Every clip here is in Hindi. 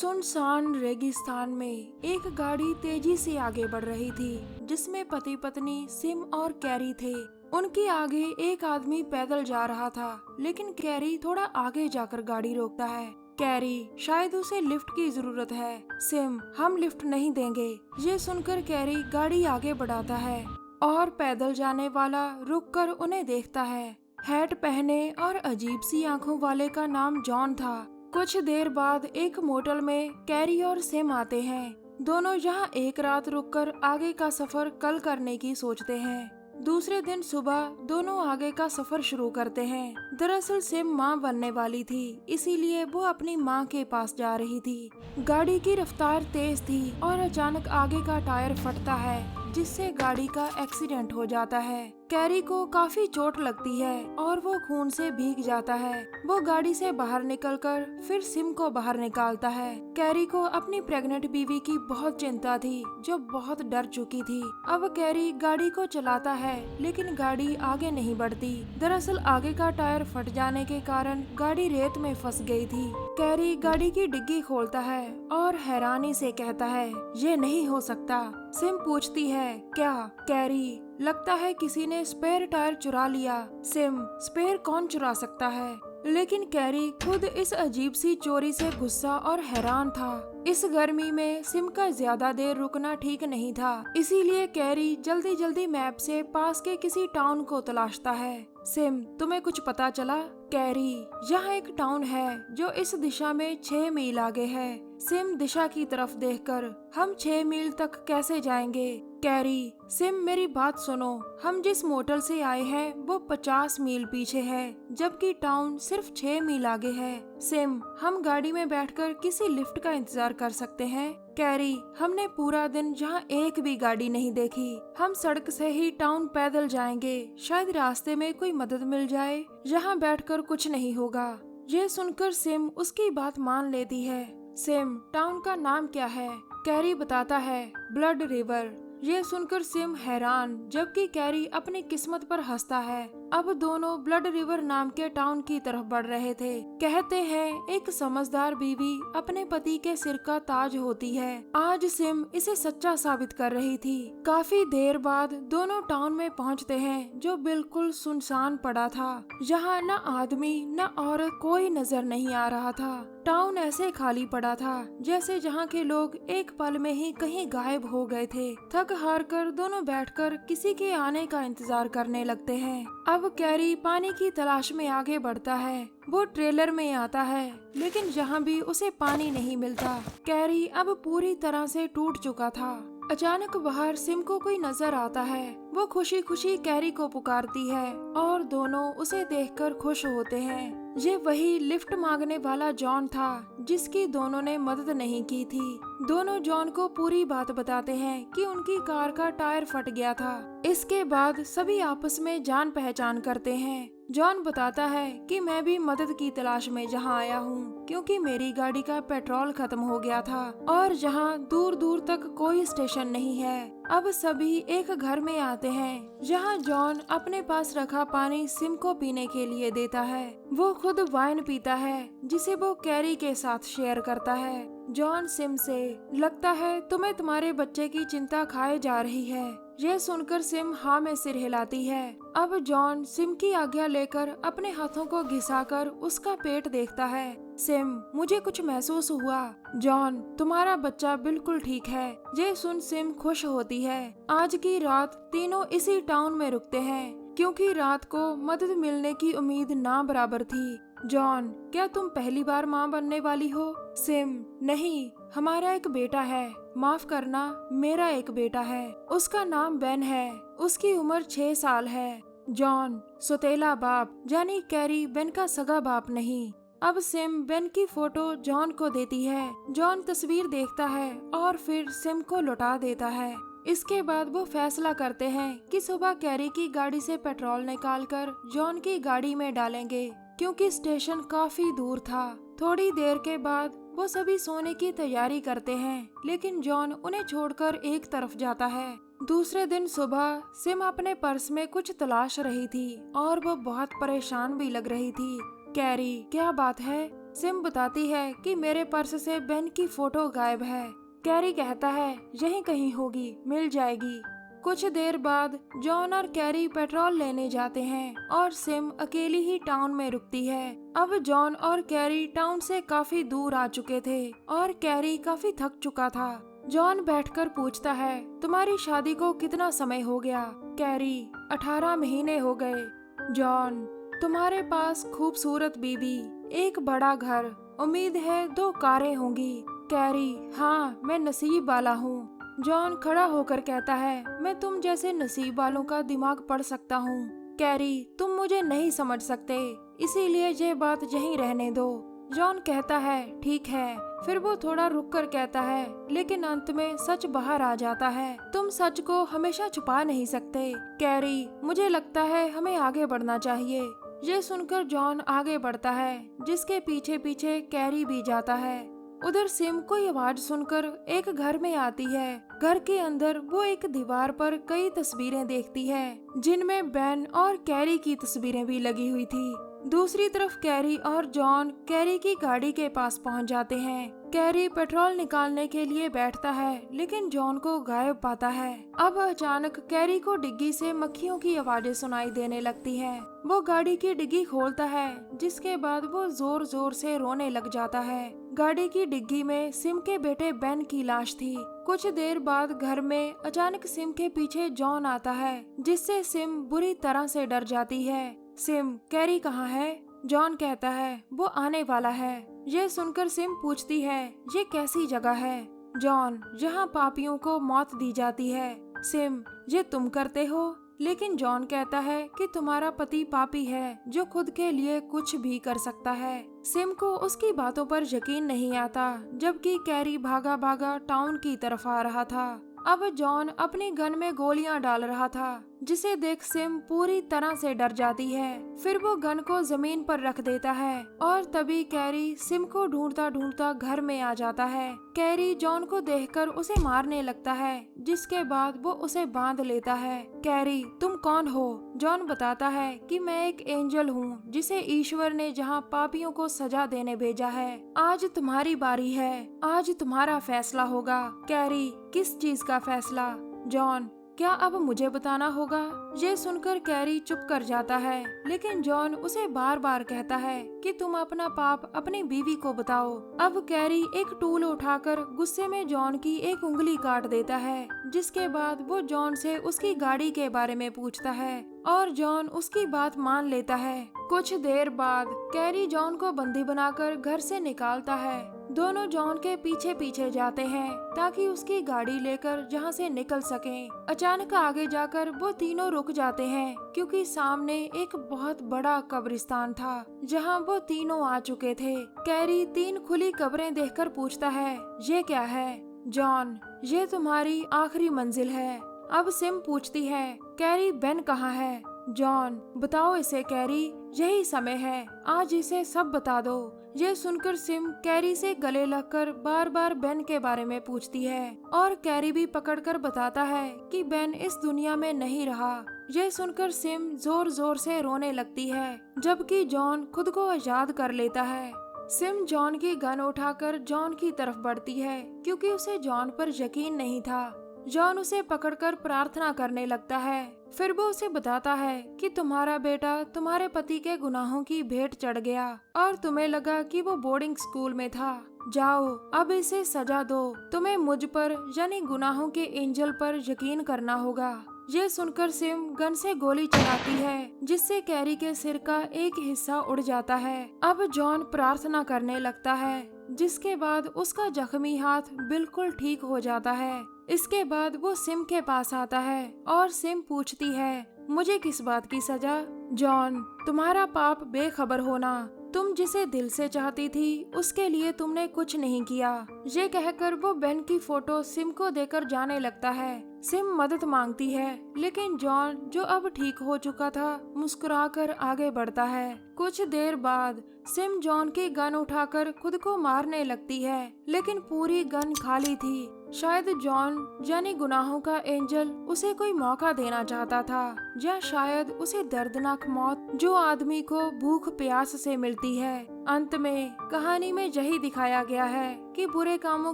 सुनसान रेगिस्तान में एक गाड़ी तेजी से आगे बढ़ रही थी, जिसमें पति पत्नी सिम और कैरी थे। उनके आगे एक आदमी पैदल जा रहा था, लेकिन कैरी थोड़ा आगे जाकर गाड़ी रोकता है। कैरी, शायद उसे लिफ्ट की जरूरत है। सिम, हम लिफ्ट नहीं देंगे। ये सुनकर कैरी गाड़ी आगे बढ़ाता है और पैदल जाने वाला रुककर उन्हें देखता है। हैट पहने और अजीब सी आंखों वाले का नाम जॉन था। कुछ देर बाद एक मोटल में कैरी और सिम आते हैं। दोनों यहाँ एक रात रुककर आगे का सफर कल करने की सोचते हैं। दूसरे दिन सुबह दोनों आगे का सफर शुरू करते हैं। दरअसल सिम माँ बनने वाली थी, इसीलिए वो अपनी माँ के पास जा रही थी। गाड़ी की रफ्तार तेज थी और अचानक आगे का टायर फटता है, जिससे गाड़ी का एक्सीडेंट हो जाता है। कैरी को काफी चोट लगती है और वो खून से भीग जाता है। वो गाड़ी से बाहर निकलकर फिर सिम को बाहर निकालता है। कैरी को अपनी प्रेग्नेंट बीवी की बहुत चिंता थी, जो बहुत डर चुकी थी। अब कैरी गाड़ी को चलाता है, लेकिन गाड़ी आगे नहीं बढ़ती। दरअसल आगे का टायर फट जाने के कारण गाड़ी रेत में फंस गई थी। कैरी गाड़ी की डिग्गी खोलता है और हैरानी से कहता है, ये नहीं हो सकता। सिम पूछती है, क्या? कैरी, लगता है किसी ने स्पेयर टायर चुरा लिया। सिम, स्पेयर कौन चुरा सकता है? लेकिन कैरी खुद इस अजीब सी चोरी से गुस्सा और हैरान था। इस गर्मी में सिम का ज्यादा देर रुकना ठीक नहीं था, इसीलिए कैरी जल्दी जल्दी मैप से पास के किसी टाउन को तलाशता है। सिम, तुम्हें कुछ पता चला? कैरी, यहाँ एक टाउन है जो इस दिशा में 6 मील आगे है। सिम दिशा की तरफ देखकर, हम 6 मील तक कैसे जाएंगे? कैरी, सिम मेरी बात सुनो, हम जिस मोटल से आए हैं वो 50 मील पीछे है, जबकि टाउन सिर्फ 6 मील आगे है। सिम, हम गाड़ी में बैठकर किसी लिफ्ट का इंतजार कर सकते हैं। कैरी, हमने पूरा दिन यहाँ एक भी गाड़ी नहीं देखी। हम सड़क से ही टाउन पैदल जाएंगे, शायद रास्ते में कोई मदद मिल जाए। यहाँ बैठकर कुछ नहीं होगा। ये सुनकर सिम उसकी बात मान लेती है। सिम, टाउन का नाम क्या है? कैरी बताता है, ब्लड रिवर। ये सुनकर सिम हैरान, जबकि कैरी अपनी किस्मत पर हंसता है। अब दोनों ब्लड रिवर नाम के टाउन की तरफ बढ़ रहे थे। कहते हैं एक समझदार बीवी अपने पति के सिर का ताज होती है। आज सिम इसे सच्चा साबित कर रही थी। काफी देर बाद दोनों टाउन में पहुंचते हैं, जो बिल्कुल सुनसान पड़ा था। यहाँ न आदमी न औरत कोई नजर नहीं आ रहा था। टाउन ऐसे खाली पड़ा था जैसे जहाँ के लोग एक पल में ही कहीं गायब हो गए थे। थक हार कर दोनों बैठकर किसी के आने का इंतजार करने लगते हैं। अब कैरी पानी की तलाश में आगे बढ़ता है। वो ट्रेलर में आता है, लेकिन जहाँ भी उसे पानी नहीं मिलता। कैरी अब पूरी तरह से टूट चुका था। अचानक बाहर सिम को कोई नजर आता है। वो खुशी खुशी कैरी को पुकारती है और दोनों उसे देखकर खुश होते हैं। ये वही लिफ्ट मांगने वाला जॉन था, जिसकी दोनों ने मदद नहीं की थी। दोनों जॉन को पूरी बात बताते हैं कि उनकी कार का टायर फट गया था। इसके बाद सभी आपस में जान पहचान करते हैं। जॉन बताता है कि मैं भी मदद की तलाश में जहां आया हूं, क्योंकि मेरी गाड़ी का पेट्रोल खत्म हो गया था और जहां दूर दूर तक कोई स्टेशन नहीं है। अब सभी एक घर में आते हैं, जहां जॉन अपने पास रखा पानी सिम को पीने के लिए देता है। वो खुद वाइन पीता है, जिसे वो कैरी के साथ शेयर करता है। जॉन सिम से, लगता है तुम्हें तुम्हारे बच्चे की चिंता खाए जा रही है। यह सुनकर सिम हाँ में सिर हिलाती है। अब जॉन सिम की आज्ञा लेकर अपने हाथों को घिसाकर उसका पेट देखता है। सिम, मुझे कुछ महसूस हुआ। जॉन, तुम्हारा बच्चा बिल्कुल ठीक है। ये सुन सिम खुश होती है। आज की रात तीनों इसी टाउन में रुकते हैं, क्योंकि रात को मदद मिलने की उम्मीद ना बराबर थी। जॉन, क्या तुम पहली बार माँ बनने वाली हो? सिम, नहीं, हमारा एक बेटा है। माफ करना, मेरा एक बेटा है। उसका नाम बेन है। उसकी उम्र 6 साल है। जॉन, सौतेला बाप, यानी कैरी बेन का सगा बाप नहीं। अब सिम बेन की फोटो जॉन को देती है। जॉन तस्वीर देखता है और फिर सिम को लौटा देता है। इसके बाद वो फैसला करते हैं कि सुबह कैरी की गाड़ी से पेट्रोल निकालकर जॉन की गाड़ी में डालेंगे, क्योंकि स्टेशन काफी दूर था। थोड़ी देर के बाद वो सभी सोने की तैयारी करते हैं, लेकिन जॉन उन्हें छोड़कर एक तरफ जाता है। दूसरे दिन सुबह सिम अपने पर्स में कुछ तलाश रही थी और वो बहुत परेशान भी लग रही थी। कैरी, क्या बात है? सिम बताती है कि मेरे पर्स से बेन की फोटो गायब है। कैरी कहता है यहीं कहीं होगी, मिल जाएगी। कुछ देर बाद जॉन और कैरी पेट्रोल लेने जाते हैं और सिम अकेली ही टाउन में रुकती है। अब जॉन और कैरी टाउन से काफी दूर आ चुके थे और कैरी काफी थक चुका था। जॉन बैठकर पूछता है तुम्हारी शादी को कितना समय हो गया? कैरी 18 महीने हो गए। जॉन तुम्हारे पास खूबसूरत बीबी, एक बड़ा घर, उम्मीद है 2 कारें होंगी। कैरी हाँ, मैं नसीब वाला हूँ। जॉन खड़ा होकर कहता है मैं तुम जैसे नसीब वालों का दिमाग पढ़ सकता हूँ। कैरी तुम मुझे नहीं समझ सकते, इसीलिए ये बात यहीं रहने दो। जॉन कहता है ठीक है। फिर वो थोड़ा रुक कर कहता है लेकिन अंत में सच बाहर आ जाता है, तुम सच को हमेशा छुपा नहीं सकते। कैरी मुझे लगता है हमें आगे बढ़ना चाहिए। ये सुनकर जॉन आगे बढ़ता है, जिसके पीछे पीछे कैरी भी जाता है। उधर सिम कोई आवाज सुनकर एक घर में आती है। घर के अंदर वो एक दीवार पर कई तस्वीरें देखती है, जिनमें बेन और कैरी की तस्वीरें भी लगी हुई थी। दूसरी तरफ कैरी और जॉन कैरी की गाड़ी के पास पहुंच जाते हैं। कैरी पेट्रोल निकालने के लिए बैठता है, लेकिन जॉन को गायब पाता है। अब अचानक कैरी को डिग्गी से मक्खियों की आवाजें सुनाई देने लगती है। वो गाड़ी की डिग्गी खोलता है, जिसके बाद वो जोर जोर से रोने लग जाता है। गाड़ी की डिग्गी में सिम के बेटे बेन की लाश थी। कुछ देर बाद घर में अचानक सिम के पीछे जॉन आता है, जिससे सिम बुरी तरह से डर जाती है। सिम कैरी कहाँ है? जॉन कहता है वो आने वाला है। ये सुनकर सिम पूछती है ये कैसी जगह है? जॉन जहाँ पापियों को मौत दी जाती है। सिम ये तुम करते हो? लेकिन जॉन कहता है कि तुम्हारा पति पापी है जो खुद के लिए कुछ भी कर सकता है। सिम को उसकी बातों पर यकीन नहीं आता, जबकि कैरी भागा भागा टाउन की तरफ आ रहा था। अब जॉन अपनी गन में गोलियां डाल रहा था, जिसे देख सिम पूरी तरह से डर जाती है। फिर वो गन को जमीन पर रख देता है और तभी कैरी सिम को ढूंढता ढूंढता घर में आ जाता है। कैरी जॉन को देखकर उसे मारने लगता है, जिसके बाद वो उसे बांध लेता है। कैरी तुम कौन हो? जॉन बताता है कि मैं एक एंजल हूँ, जिसे ईश्वर ने जहाँ पापियों को सजा देने भेजा है। आज तुम्हारी बारी है, आज तुम्हारा फैसला होगा। कैरी किस चीज का फैसला? जॉन क्या अब मुझे बताना होगा? ये सुनकर कैरी चुप कर जाता है, लेकिन जॉन उसे बार बार कहता है कि तुम अपना पाप अपनी बीवी को बताओ। अब कैरी एक टूल उठाकर गुस्से में जॉन की एक उंगली काट देता है, जिसके बाद वो जॉन से उसकी गाड़ी के बारे में पूछता है और जॉन उसकी बात मान लेता है। कुछ देर बाद कैरी जॉन को बंदी बनाकर घर से निकालता है। दोनों जॉन के पीछे पीछे जाते हैं ताकि उसकी गाड़ी लेकर जहां से निकल सकें। अचानक आगे जाकर वो तीनों रुक जाते हैं, क्योंकि सामने एक बहुत बड़ा कब्रिस्तान था जहां वो तीनों आ चुके थे। कैरी 3 खुली कब्रें देखकर पूछता है ये क्या है? जॉन ये तुम्हारी आखिरी मंजिल है। अब सिम पूछती है कैरी बेन कहाँ है? जॉन बताओ इसे कैरी, यही समय है, आज इसे सब बता दो। ये सुनकर सिम कैरी से गले लगकर बार बार बेन के बारे में पूछती है और कैरी भी पकड़कर बताता है कि बेन इस दुनिया में नहीं रहा। ये सुनकर सिम जोर जोर से रोने लगती है, जबकि जॉन खुद को आजाद कर लेता है। सिम जॉन की गन उठाकर जॉन की तरफ बढ़ती है, क्योंकि उसे जॉन पर यकीन नहीं था। जॉन उसे पकड़कर प्रार्थना करने लगता है। फिर वो उसे बताता है कि तुम्हारा बेटा तुम्हारे पति के गुनाहों की भेंट चढ़ गया और तुम्हें लगा कि वो बोर्डिंग स्कूल में था। जाओ अब इसे सजा दो, तुम्हें मुझ पर यानी गुनाहों के एंजल पर यकीन करना होगा। ये सुनकर सिम गन से गोली चलाती है, जिससे कैरी के सिर का एक हिस्सा उड़ जाता है। अब जॉन प्रार्थना करने लगता है, जिसके बाद उसका जख्मी हाथ बिल्कुल ठीक हो जाता है। इसके बाद वो सिम के पास आता है और सिम पूछती है मुझे किस बात की सजा? जॉन तुम्हारा पाप बेखबर होना, तुम जिसे दिल से चाहती थी उसके लिए तुमने कुछ नहीं किया। ये कहकर वो बेन की फोटो सिम को देकर जाने लगता है। सिम मदद मांगती है, लेकिन जॉन जो अब ठीक हो चुका था मुस्कुराकर आगे बढ़ता है। कुछ देर बाद सिम जॉन की गन उठाकर खुद को मारने लगती है, लेकिन पूरी गन खाली थी। शायद जॉन यानी गुनाहों का एंजल उसे कोई मौका देना चाहता था, या शायद उसे दर्दनाक मौत जो आदमी को भूख प्यास से मिलती है। अंत में कहानी में यही दिखाया गया है कि बुरे कामों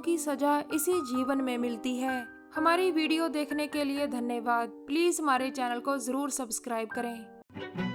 की सजा इसी जीवन में मिलती है। हमारी वीडियो देखने के लिए धन्यवाद। प्लीज हमारे चैनल को जरूर सब्सक्राइब करें।